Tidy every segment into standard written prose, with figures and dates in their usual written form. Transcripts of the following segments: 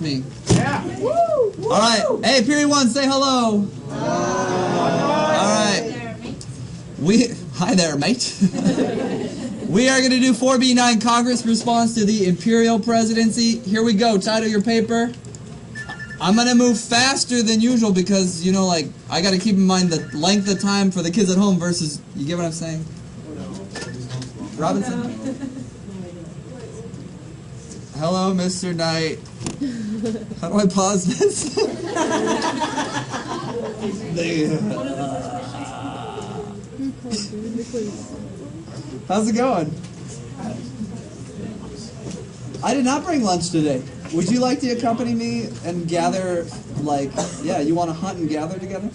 Me. Yeah. Woo! All right. Hey, period one, say hello. All right. Hi there, mate. We are going to do 4B9 Congress response to the Imperial Presidency. Here we go. Title your paper. I'm going to move faster than usual because, you know, like, I got to keep in mind the length of time for the kids at home versus, you get what I'm saying? Robinson? Hello, Mr. Knight. How do I pause this? How's it going? I did not bring lunch today. Would you like to accompany me and gather, like, yeah, you want to hunt and gather together?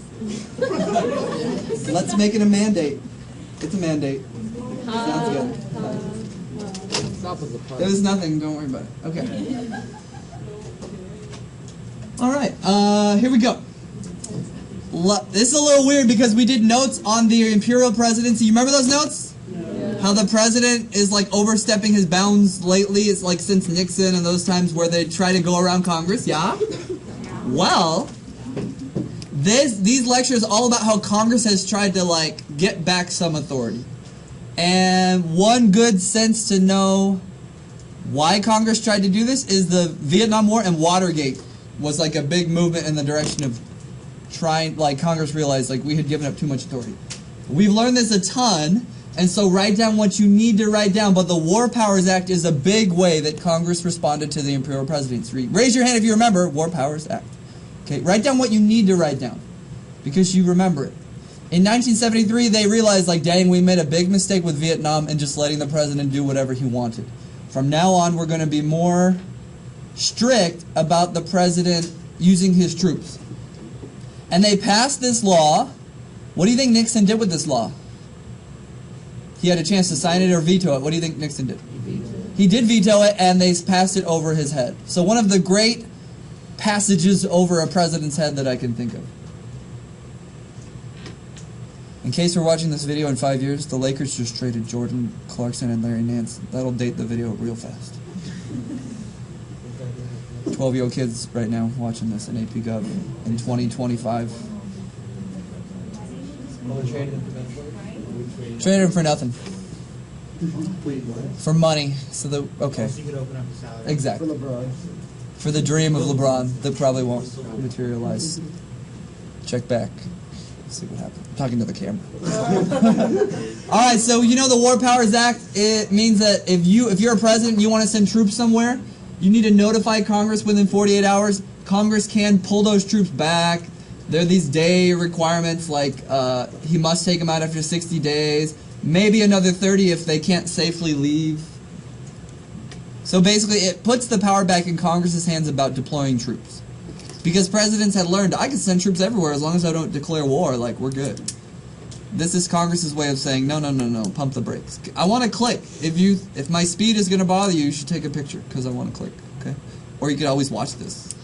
Let's make it a mandate. It's a mandate. Sounds good. It was nothing, don't worry about it. Okay. Alright, here we go. This is a little weird because we did notes on the Imperial Presidency. You remember those notes? Yeah. How the president is like overstepping his bounds lately. It's like since Nixon and those times where they try to go around Congress. Yeah? Well, these lectures are all about how Congress has tried to like get back some authority. And one good sense to know why Congress tried to do this is the Vietnam War and Watergate was like a big movement in the direction of trying, like Congress realized like we had given up too much authority. We've learned this a ton, and so write down what you need to write down, but the War Powers Act is a big way that Congress responded to the Imperial Presidency. Raise your hand if you remember War Powers Act. Okay, write down what you need to write down, because you remember it. In 1973, they realized, like, dang, we made a big mistake with Vietnam and just letting the president do whatever he wanted. From now on, we're going to be more strict about the president using his troops. And they passed this law. What do you think Nixon did with this law? He had a chance to sign it or veto it. What do you think Nixon did? He did veto it, and they passed it over his head. So one of the great passages over a president's head that I can think of. In case we're watching this video in 5 years, the Lakers just traded Jordan Clarkson and Larry Nance. That'll date the video real fast. 12-year-old kids right now watching this in AP Gov in 2025. Traded him for nothing. For money. So okay. Exactly. For the dream of LeBron that probably won't materialize. Check back. See what happens. I'm talking to the camera. Alright, so you know the War Powers Act, it means that if you're a president and you want to send troops somewhere, you need to notify Congress within 48 hours. Congress can pull those troops back. There are these day requirements, like he must take them out after 60 days, maybe another 30 if they can't safely leave. So basically it puts the power back in Congress's hands about deploying troops. Because presidents had learned, I can send troops everywhere as long as I don't declare war, like, we're good. This is Congress's way of saying, no, pump the brakes. I want to click. If my speed is going to bother you, you should take a picture, because I want to click, okay? Or you could always watch this.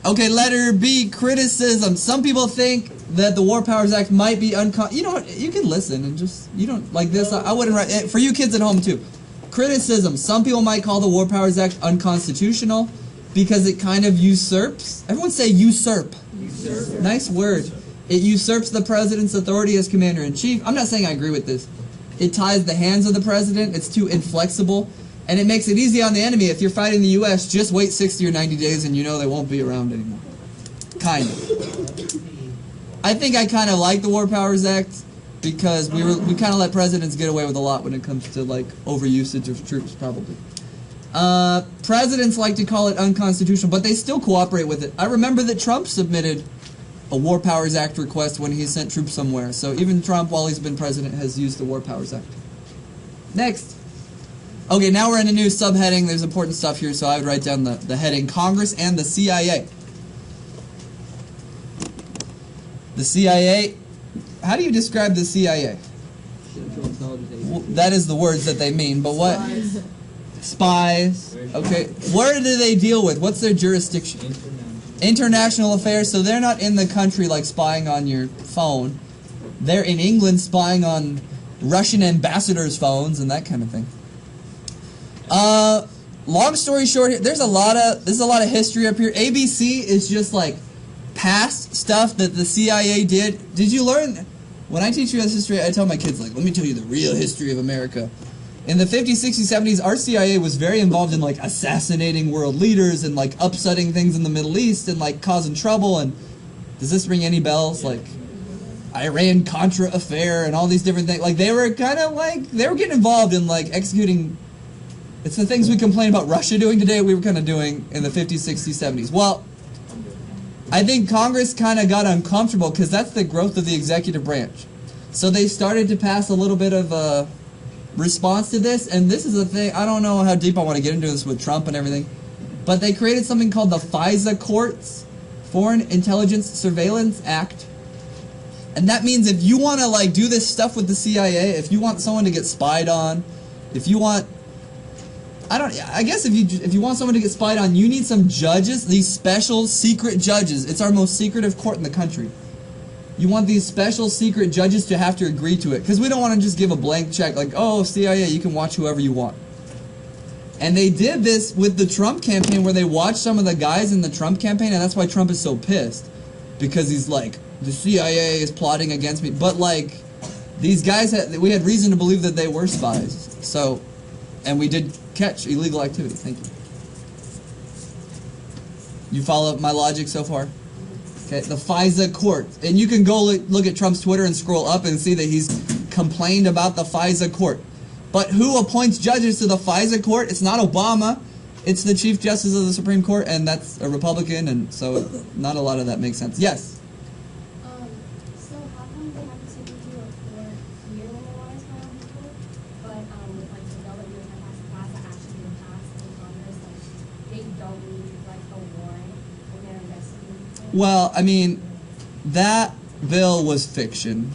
Okay, letter B, criticism. Some people think that the War Powers Act might be you know what, you can listen and just, you don't, like this, I wouldn't write, for you kids at home too. Criticism. Some people might call the War Powers Act unconstitutional, because it kind of usurps. Everyone say usurp. Usurp. Nice word. It usurps the president's authority as commander-in-chief. I'm not saying I agree with this. It ties the hands of the president. It's too inflexible. And it makes it easy on the enemy. If you're fighting the U.S., just wait 60 or 90 days and you know they won't be around anymore. Kind of. I think I kind of like the War Powers Act because we kind of let presidents get away with a lot when it comes to like overusage of troops, probably. Presidents like to call it unconstitutional, but they still cooperate with it. I remember that Trump submitted a War Powers Act request when he sent troops somewhere. So even Trump, while he's been president, has used the War Powers Act. Next. Okay, now we're in a new subheading. There's important stuff here, so I would write down the heading, Congress and the CIA. The CIA, how do you describe the CIA? Well, that is the words that they mean, but what? Spies. Okay. Where do they deal with? What's their jurisdiction? International affairs. So they're not in the country like spying on your phone. They're in England spying on Russian ambassadors' phones and that kind of thing. long story short, there's a lot of history up here. ABC is just like past stuff that the CIA did. Did you learn? When I teach U.S. history, I tell my kids, like, let me tell you the real history of America. In the 50s, 60s, 70s, our CIA was very involved in, like, assassinating world leaders and, like, upsetting things in the Middle East and, like, causing trouble. And does this ring any bells? Like, Iran-Contra affair and all these different things. Like, they were kind of, like, they were getting involved in, like, executing. It's the things we complain about Russia doing today, we were kind of doing in the 50s, 60s, 70s. Well, I think Congress kind of got uncomfortable because that's the growth of the executive branch. So they started to pass a little bit of a response to this, and this is the thing, I don't know how deep I want to get into this with Trump and everything, but they created something called the FISA Courts, Foreign Intelligence Surveillance Act. And that means if you want to, like, do this stuff with the CIA, if you want someone to get spied on, if you want, I guess if you want someone to get spied on, you need some judges, these special secret judges. It's our most secretive court in the country. You want these special secret judges to have to agree to it, because we don't want to just give a blank check like, oh, CIA, you can watch whoever you want. And they did this with the Trump campaign, where they watched some of the guys in the Trump campaign, and that's why Trump is so pissed, because he's like, the CIA is plotting against me. But, like, these guys, we had reason to believe that they were spies. So, and we did catch illegal activity. Thank you. You follow my logic so far? Okay, the FISA court. And you can go look at Trump's Twitter and scroll up and see that he's complained about the FISA court. But who appoints judges to the FISA court? It's not Obama. It's the Chief Justice of the Supreme Court, and that's a Republican, and so not a lot of that makes sense. Yes? So how come they have to take you to a court here in the Wise County Court, but like the bill that you have passed actually been passed in Congress, like they don't need like a warrant when they're investigating? Well, I mean, that bill was fiction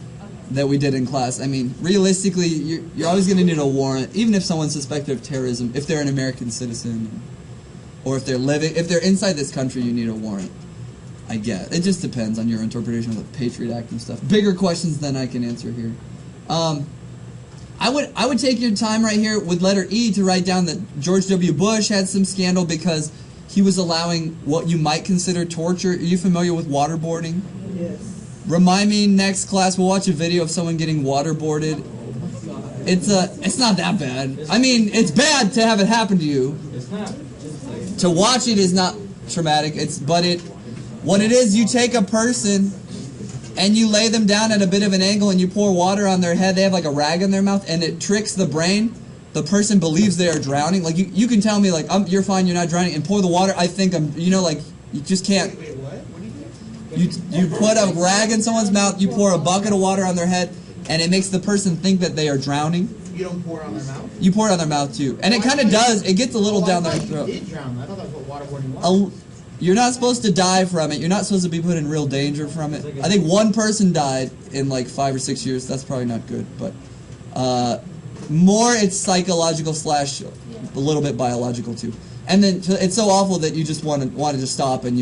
that we did in class. I mean, realistically, you're always going to need a warrant, even if someone's suspected of terrorism, if they're an American citizen, or if they're inside this country, you need a warrant. I get. It just depends on your interpretation of the Patriot Act and stuff. Bigger questions than I can answer here. I would take your time right here with letter E to write down that George W. Bush had some scandal because he was allowing what you might consider torture. Are you familiar with waterboarding? Yes. Remind me next class, we'll watch a video of someone getting waterboarded. It's not that bad. I mean, it's bad to have it happen to you. It's not. To watch it is not traumatic. What it is, you take a person and you lay them down at a bit of an angle and you pour water on their head. They have like a rag in their mouth, and it tricks the brain. The person believes they are drowning. Like you can tell me like, you're fine, you're not drowning, and pour the water. I think I'm, like you just can't. Wait, what? What do you do? You put a rag in someone's mouth, you pour a bucket of water on their head, and it makes the person think that they are drowning. You don't pour it on their mouth? You pour it on their mouth too. And it kind of does, it gets a little down their throat. You did drown. I thought that's what waterboarding was. You're not supposed to die from it. You're not supposed to be put in real danger from it. I think one person died in like 5 or 6 years. That's probably not good. But more it's psychological / a little bit biological too. And then it's so awful that you just want to stop, and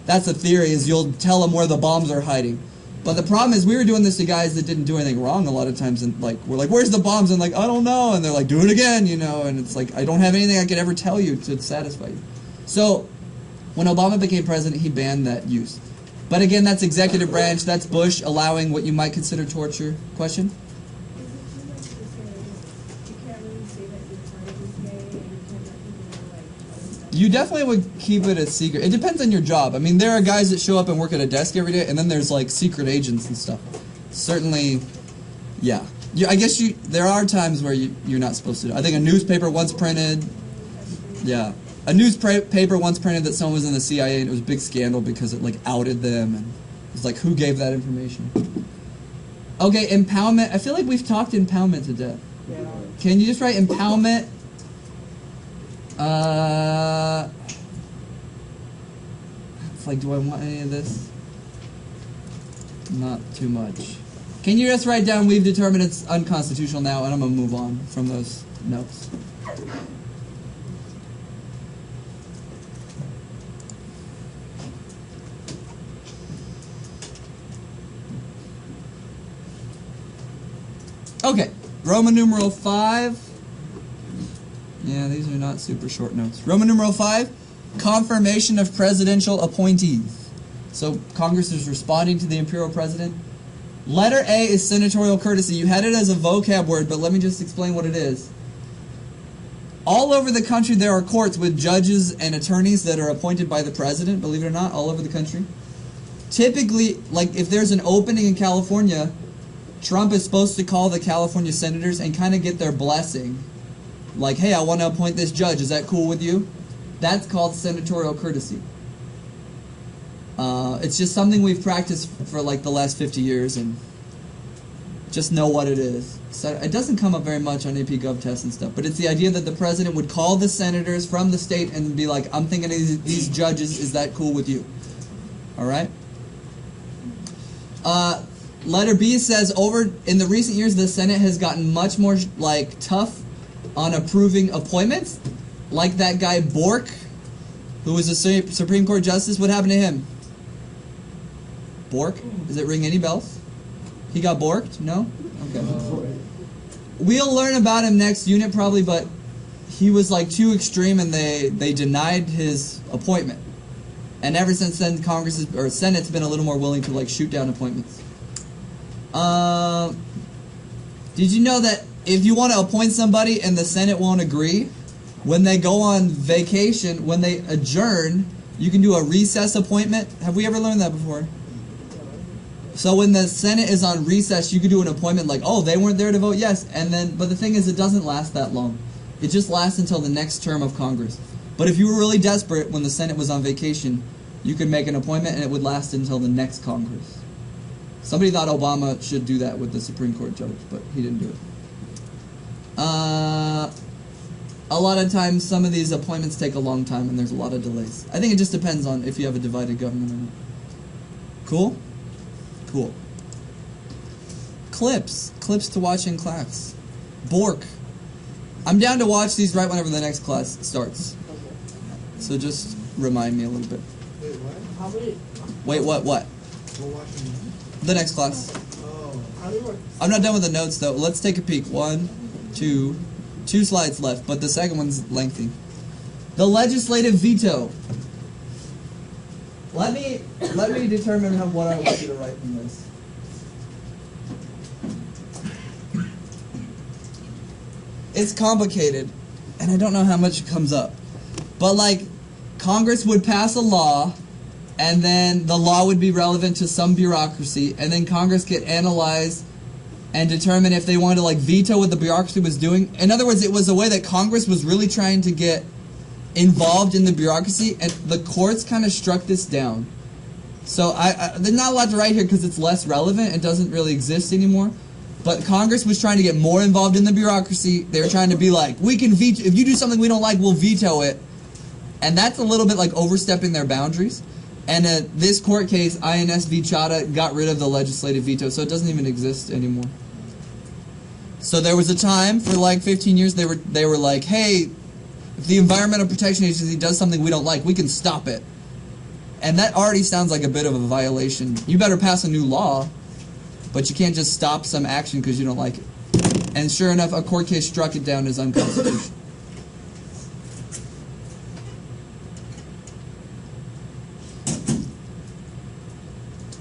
that's the theory, is you'll tell them where the bombs are hiding. But the problem is we were doing this to guys that didn't do anything wrong a lot of times, and like we're like, where's the bombs? And like, I don't know. And they're like, do it again, and it's like, I don't have anything I could ever tell you to satisfy you. So when Obama became president, he banned that use. But again, that's executive branch. That's Bush allowing what you might consider torture. Question? You definitely would keep it a secret. It depends on your job. I mean, there are guys that show up and work at a desk every day, and then there's like secret agents and stuff. Certainly, yeah. I guess there are times where you're not supposed to. I think a newspaper once printed, a newspaper once printed that someone was in the CIA, and it was a big scandal because it like outed them, and it's like, who gave that information? Okay, impoundment. I feel like we've talked impoundment to death. Yeah. Can you just write impoundment? It's like, do I want any of this? Not too much. Can you just write down, we've determined it's unconstitutional now, and I'm going to move on from those notes. Okay, Roman numeral 5. Yeah, these are not super short notes. Roman numeral 5, confirmation of presidential appointees. So Congress is responding to the imperial president. Letter A is senatorial courtesy. You had it as a vocab word, but let me just explain what it is. All over the country there are courts with judges and attorneys that are appointed by the president, believe it or not, all over the country. Typically, like if there's an opening in California, Trump is supposed to call the California senators and kind of get their blessing. Like, hey, I want to appoint this judge. Is that cool with you? That's called senatorial courtesy. It's just something we've practiced for like the last 50 years and just know what it is. So it doesn't come up very much on AP Gov tests and stuff, but it's the idea that the president would call the senators from the state and be like, I'm thinking of these judges. Is that cool with you? All right? Letter B says, over in the recent years, the Senate has gotten much more like tough on approving appointments. Like that guy Bork, who was a Supreme Court justice. What happened to him? Bork? Does it ring any bells? He got borked? No? Okay. We'll learn about him next unit probably, but he was like too extreme and they denied his appointment. And ever since then, Congress or Senate's been a little more willing to like shoot down appointments. Did you know that if you want to appoint somebody and the Senate won't agree, when they go on vacation, when they adjourn, you can do a recess appointment? Have we ever learned that before? So when the Senate is on recess, you could do an appointment like, oh, they weren't there to vote yes, and then, but the thing is, it doesn't last that long. It just lasts until the next term of Congress. But if you were really desperate when the Senate was on vacation, you could make an appointment and it would last until the next Congress. Somebody thought Obama should do that with the Supreme Court judge, but he didn't do it. A lot of times, some of these appointments take a long time and there's a lot of delays. I think it just depends on if you have a divided government or not. Cool? Cool. Clips. Clips to watch in class. Bork. I'm down to watch these right whenever the next class starts. So just remind me a little bit. Wait, what? How many? Wait, what? We're watching The next class. Oh, how do you work? I'm not done with the notes though. Let's take a peek. 1, 2, 2 slides left, but the second one's lengthy. The legislative veto. Let me determine what I want you to write from this. It's complicated, and I don't know how much it comes up. But like, Congress would pass a law, and then the law would be relevant to some bureaucracy, and then Congress could analyze and determine if they wanted to like veto what the bureaucracy was doing. In other words, it was a way that Congress was really trying to get involved in the bureaucracy, and the courts kind of struck this down. So there's not a lot to write here because it's less relevant. It doesn't really exist anymore. But Congress was trying to get more involved in the bureaucracy. They were trying to be like, we can veto, if you do something we don't like, we'll veto it. And that's a little bit like overstepping their boundaries. And this court case, INS v. Chadha, got rid of the legislative veto, so it doesn't even exist anymore. So there was a time for like 15 years they were like, hey, if the Environmental Protection Agency does something we don't like, we can stop it. And that already sounds like a bit of a violation. You better pass a new law, but you can't just stop some action because you don't like it. And sure enough, a court case struck it down as unconstitutional.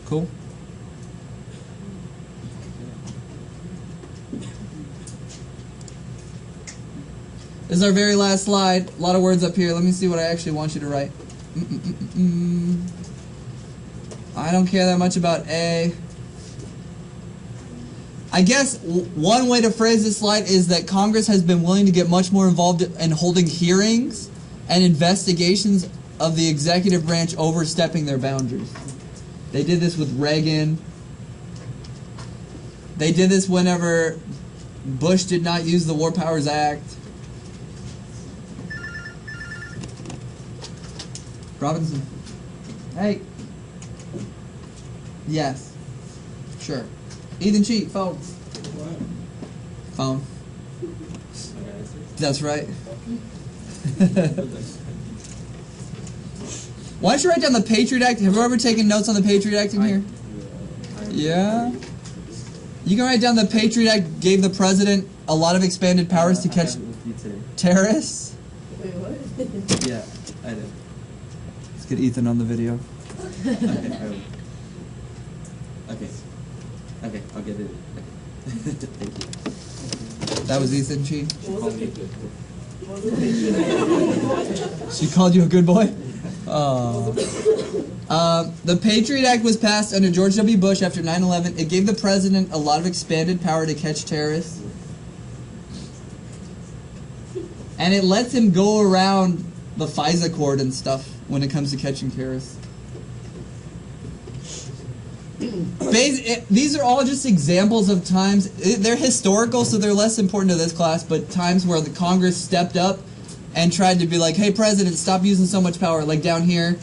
Cool? This is our very last slide. A lot of words up here. Let me see what I actually want you to write. I don't care that much about A. I guess one way to phrase this slide is that Congress has been willing to get much more involved in holding hearings and investigations of the executive branch overstepping their boundaries. They did this with Reagan. They did this whenever Bush did not use the War Powers Act. Robinson. Hey. Yes. Sure. Ethan Cheat, phone. What? Phone. That's right. Why don't you write down the Patriot Act? Have you ever taken notes on the Patriot Act in here? Yeah? You can write down the Patriot Act gave the president a lot of expanded powers to catch terrorists. Yeah, I did. Let's get Ethan on the video. Okay, okay, I'll get it. Okay. Thank you. That was Ethan, she? She called you a good boy? The Patriot Act was passed under George W. Bush after 9/11. It gave the president a lot of expanded power to catch terrorists. And it lets him go around the FISA court and stuff when it comes to catching terrorists. These are all just examples of times. They're historical, so they're less important to this class, but times where the Congress stepped up and tried to be like, hey, President, stop using so much power. Like down here,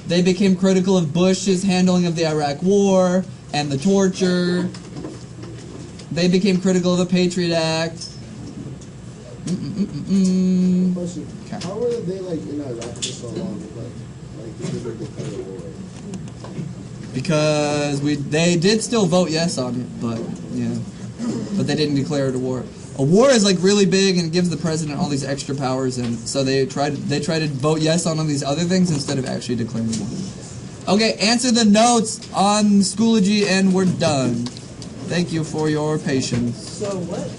they became critical of Bush's handling of the Iraq War and the torture. They became critical of the Patriot Act. Question. How were they like in Iraq for so long? Like they didn't declare a war? Because they did still vote yes on it, but yeah, but they didn't declare it a war. A war is like really big and it gives the president all these extra powers, and so they tried to vote yes on all these other things instead of actually declaring war. Okay, answer the notes on Schoology and we're done. Thank you for your patience. So what?